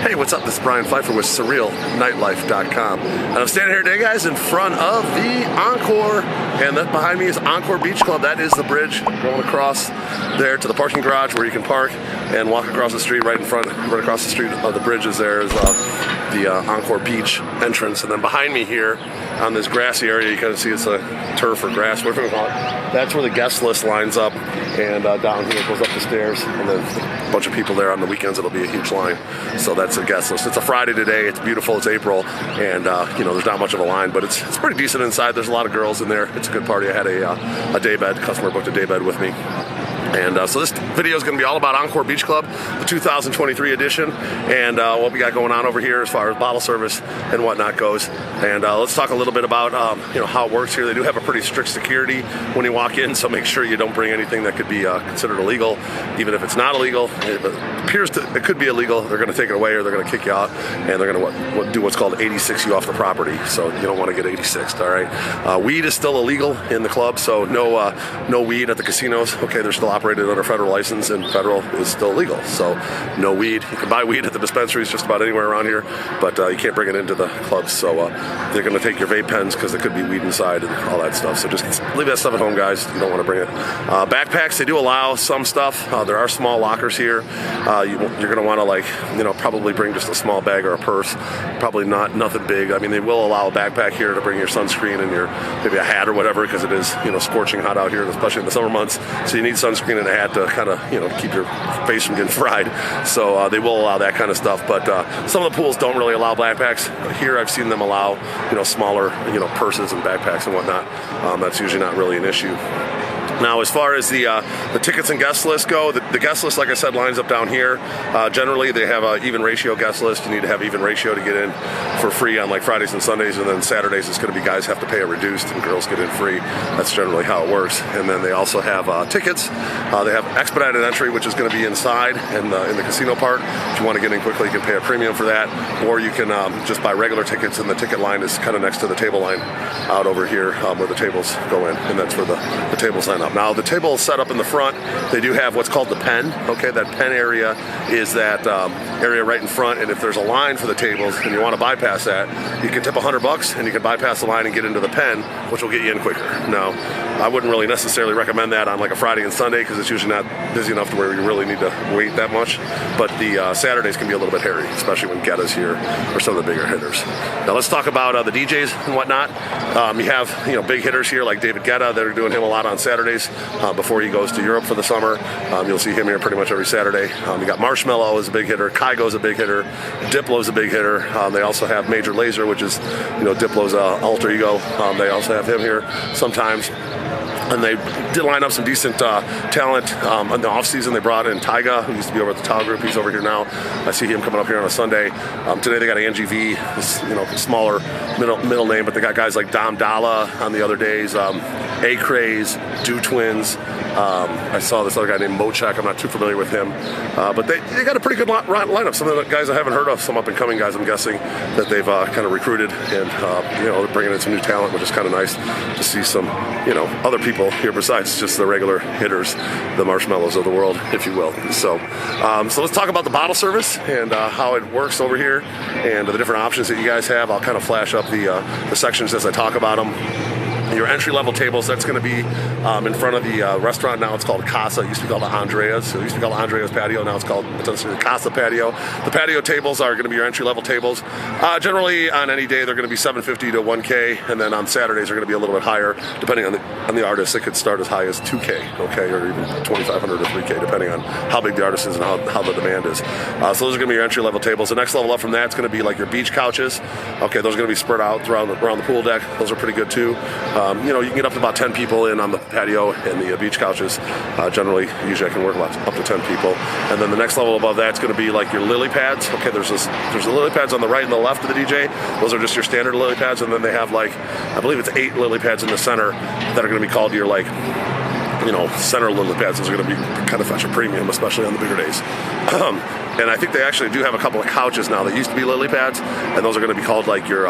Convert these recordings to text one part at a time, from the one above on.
Hey, what's up? This is Brian Pfeiffer with Surreal, Nightlife.com. And I'm standing here today, guys, in front of the Encore. And that behind me is Encore Beach Club. That is the bridge going across there to the parking garage where you can park and walk across the street right in front, right across the street of the bridge is there is the Encore Beach entrance. And then behind me here on this grassy area, you kind of see it's a turf or grass, whatever you call it. That's where the guest list lines up. And down here it goes up the stairs. And then a bunch of people there on the weekends. It'll be a huge line. So that's a guest list. It's a Friday today. It's beautiful. It's April. And, you know, there's not much of a line, but it's pretty decent inside. There's a lot of girls in there. It's a good party. I had a daybed. Customer booked a daybed with me. And so this video is going to be all about Encore Beach Club, the 2023 edition, and what we got going on over here as far as bottle service and whatnot goes. And let's talk a little bit about you know, how it works here. They do have a pretty strict security when you walk in, so make sure you don't bring anything that could be considered illegal. Even if it's not illegal, if it appears it could be illegal, they're going to take it away or they're going to kick you out, and they're going to do what's called 86 you off the property. So you don't want to get 86'd, all right? Weed is still illegal in the club, so no weed at the casinos. Okay, they're still operated under federal license, and federal is still legal, so no weed. You can buy weed at the dispensaries just about anywhere around here, but you can't bring it into the clubs. So they're going to take your vape pens because there could be weed inside and all that stuff. So just leave that stuff at home, guys. You don't want to bring it. Backpacks, they do allow some stuff. There are small lockers here. You're going to want to, like, you know, probably bring just a small bag or a purse. Probably nothing big. I mean, they will allow a backpack here to bring your sunscreen and your maybe a hat or whatever, because it is, you know, scorching hot out here, especially in the summer months. So you need sunscreen and a hat to kind of, you know, keep your face from getting fried. So they will allow that kind of stuff, but some of the pools don't really allow backpacks. Here I've seen them allow, you know, smaller, you know, purses and backpacks and whatnot. That's usually not really an issue. Now, as far as the tickets and guest list go, the guest list, like I said, lines up down here. Generally, they have an even ratio guest list. You need to have even ratio to get in for free on like Fridays and Sundays, and then Saturdays it's going to be guys have to pay a reduced and girls get in free. That's generally how it works. And then they also have tickets. They have expedited entry, which is going to be inside in the casino part. If you want to get in quickly, you can pay a premium for that, or you can just buy regular tickets, and the ticket line is kind of next to the table line out over here where the tables go in, and that's where the tables line up. Now, the table is set up in the front. They do have what's called the pen. Okay, that pen area is that area right in front, and if there's a line for the tables and you want to bypass that, you can tip $100 and you can bypass the line and get into the pen, which will get you in quicker. Now, I wouldn't really necessarily recommend that on like a Friday and Sunday because it's usually not busy enough to where you really need to wait that much, but the Saturdays can be a little bit hairy, especially when Guetta's here or some of the bigger hitters. Now, let's talk about the DJs and whatnot. You have, you know, big hitters here like David Guetta that are doing him a lot on Saturdays. Before he goes to Europe for the summer. You'll see him here pretty much every Saturday. You got Marshmello is a big hitter. Kygo is a big hitter. Diplo is a big hitter. They also have Major Lazer, which is, you know, Diplo's alter ego. They also have him here sometimes. And they did line up some decent talent. In the off-season, they brought in Tyga, who used to be over at the Towel Group. He's over here now. I see him coming up here on a Sunday. Today they got Angie Vee, this, you know, smaller middle name, but they got guys like Dolla on the other days, Acraze, Deux Twins. I saw this other guy named Mocha. I'm not too familiar with him. But they got a pretty good lineup. Some of the guys I haven't heard of, some up-and-coming guys, I'm guessing, that they've kind of recruited. And, you know, they're bringing in some new talent, which is kind of nice to see some, you know, other people here besides just the regular hitters, the Marshmellos of the world, if you will. So let's talk about the bottle service and how it works over here and the different options that you guys have. I'll kind of flash up the sections as I talk about them. Your entry-level tables, that's going to be in front of the restaurant. Now it's called Casa. It used to be called the Andrea's. So it used to be called Andrea's Patio. Now it's called the Casa Patio. The patio tables are going to be your entry-level tables. Generally, on any day, they're going to be $750 to $1K, and then on Saturdays, they're going to be a little bit higher. Depending on the artist, it could start as high as $2K, okay, or even $2,500 to $3K, depending on how big the artist is and how the demand is. So those are going to be your entry-level tables. The next level up from that is going to be like your beach couches. Okay, those are going to be spread out around the pool deck. Those are pretty good too. You know, you can get up to about 10 people in on the patio and the beach couches. Generally, usually I can work up to 10 people. And then the next level above that is going to be like your lily pads. Okay, there's the lily pads on the right and the left of the DJ. Those are just your standard lily pads. And then they have like, I believe it's 8 lily pads in the center that are going to be called your like, you know, center lily pads. Those are going to be kind of fetch a premium, especially on the bigger days. And I think they actually do have a couple of couches now that used to be lily pads, and those are going to be called like your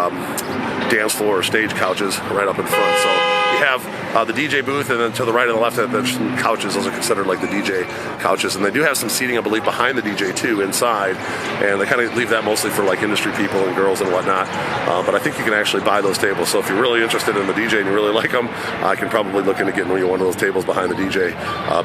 dance floor or stage couches right up in front. So you have the DJ booth, and then to the right and the left, there's some couches. Those are considered like the DJ couches, and they do have some seating, I believe, behind the DJ too, inside, and they kind of leave that mostly for like industry people and girls and whatnot. But I think you can actually buy those tables. So if you're really interested in the DJ and you really like them, I can probably look into getting you one of those tables behind the DJ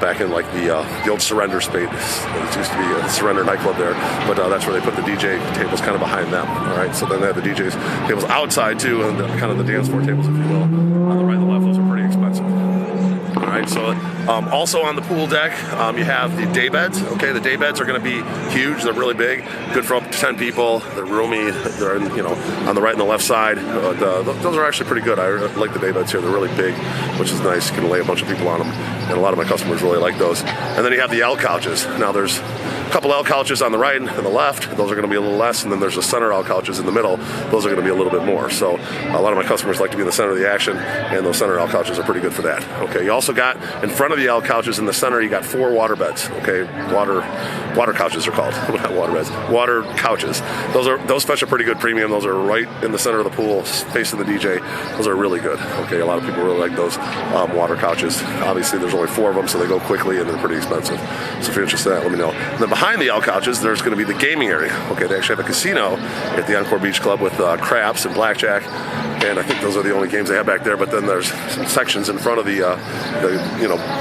back in like the old Surrender space. It used to be a Surrender nightclub there, but that's where they put the DJ tables kind of behind them. All right, so then they have the DJs tables outside too, and kind of the dance floor tables, if you will, on the right and the left. Those are pretty expensive. All right, so also on the pool deck, you have the Daybeds. Okay, the Daybeds are going to be huge. They're really big, good for up to 10 people. They're roomy. They're on the right and the left side. Those are actually pretty good. I like the Daybeds here. They're really big, which is nice. You can lay a bunch of people on them, and a lot of my customers really like those. And then you have the L couches. Now there's a couple L couches on the right and the left. Those are going to be a little less, and then there's the center L couches in the middle. Those are going to be a little bit more. So a lot of my customers like to be in the center of the action, and those center L couches are pretty good for that. Okay, you also got in front of the L couches in the center, you got 4 water beds. Okay, water couches are called, not water beds, water couches. Those fetch a pretty good premium. Those are right in the center of the pool, facing the DJ. Those are really good. Okay, a lot of people really like those water couches. Obviously, there's only 4 of them, so they go quickly and they're pretty expensive. So if you're interested in that, let me know. And then behind the L couches, there's going to be the gaming area. Okay, they actually have a casino at the Encore Beach Club with craps and blackjack. And I think those are the only games they have back there. But then there's some sections in front of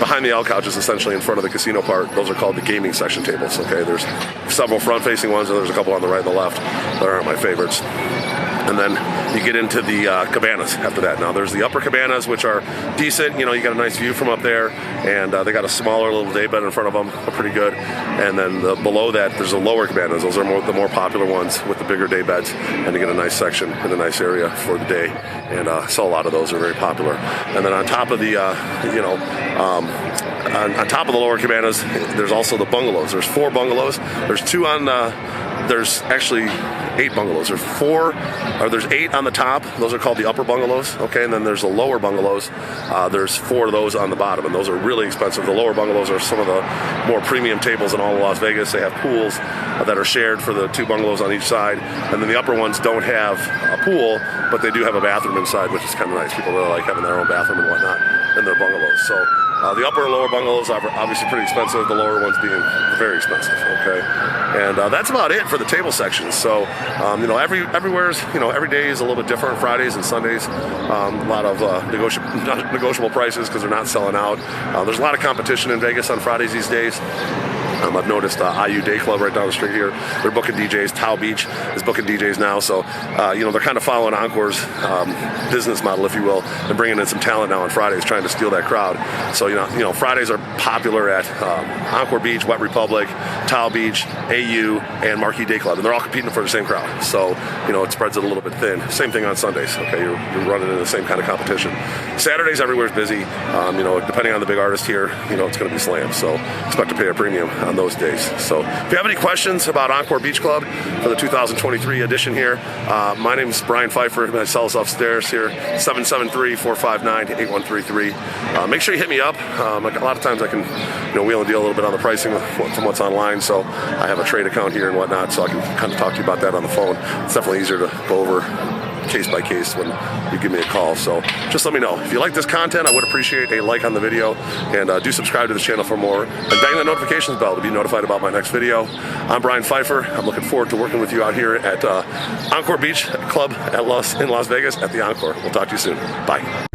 behind the L couches, essentially in front of the casino part. Those are called the gaming section tables. Okay, there's several front-facing ones, and there's a couple on the right and the left. They aren't my favorites. And then you get into the cabanas after that. Now there's the upper cabanas, which are decent. You got a nice view from up there, and they got a smaller little day bed in front of them. They're pretty good. And then below that, there's the lower cabanas. Those are the more popular ones with the bigger day beds, and you get a nice section in a nice area for the day. And so a lot of those are very popular. And then on top of the on top of the lower cabanas, there's also the bungalows. There's 4 bungalows. There's 2 on. There's actually 8 bungalows. There's 8 on the top. Those are called the upper bungalows. Okay, and then there's the lower bungalows. There's 4 of those on the bottom, and those are really expensive. The lower bungalows are some of the more premium tables in all of Las Vegas. They have pools that are shared for the 2 bungalows on each side, and then the upper ones don't have a pool, but they do have a bathroom inside, which is kind of nice. People really like having their own bathroom and whatnot in their bungalows. So the upper and lower bungalows are obviously pretty expensive, the lower ones being very expensive, okay? And that's about it for the table sections. So, every day is a little bit different. Fridays and Sundays, a lot of negotiable prices because they're not selling out. There's a lot of competition in Vegas on Fridays these days. I've noticed IU Day Club right down the street here. They're booking DJs. Tao Beach is booking DJs now. So, they're kind of following Encore's business model, if you will, and bringing in some talent now on Fridays, trying to steal that crowd. So, Fridays are popular at Encore Beach, Wet Republic, Tao Beach, AU, and Marquee Day Club. And they're all competing for the same crowd. So, it spreads it a little bit thin. Same thing on Sundays. Okay, you're running into the same kind of competition. Saturdays, everywhere's busy. Depending on the big artist here, it's going to be slammed. So, expect to pay a premium on those days. So if you have any questions about Encore Beach Club for the 2023 edition here, my name is Brian Pfeiffer. My cell's upstairs here, 773-459-8133. Make sure you hit me up. A lot of times I can wheel and deal a little bit on the pricing from what's online, so I have a trade account here and whatnot, so I can kind of talk to you about that on the phone. It's definitely easier to go over case by case when you give me a call. So just let me know. If you like this content, I would appreciate a like on the video, and do subscribe to the channel for more, and bang the notifications bell to be notified about my next video. I'm Brian Pfeiffer. I'm looking forward to working with you out here at Encore Beach Club in Las Vegas at the Encore. We'll talk to you soon. Bye.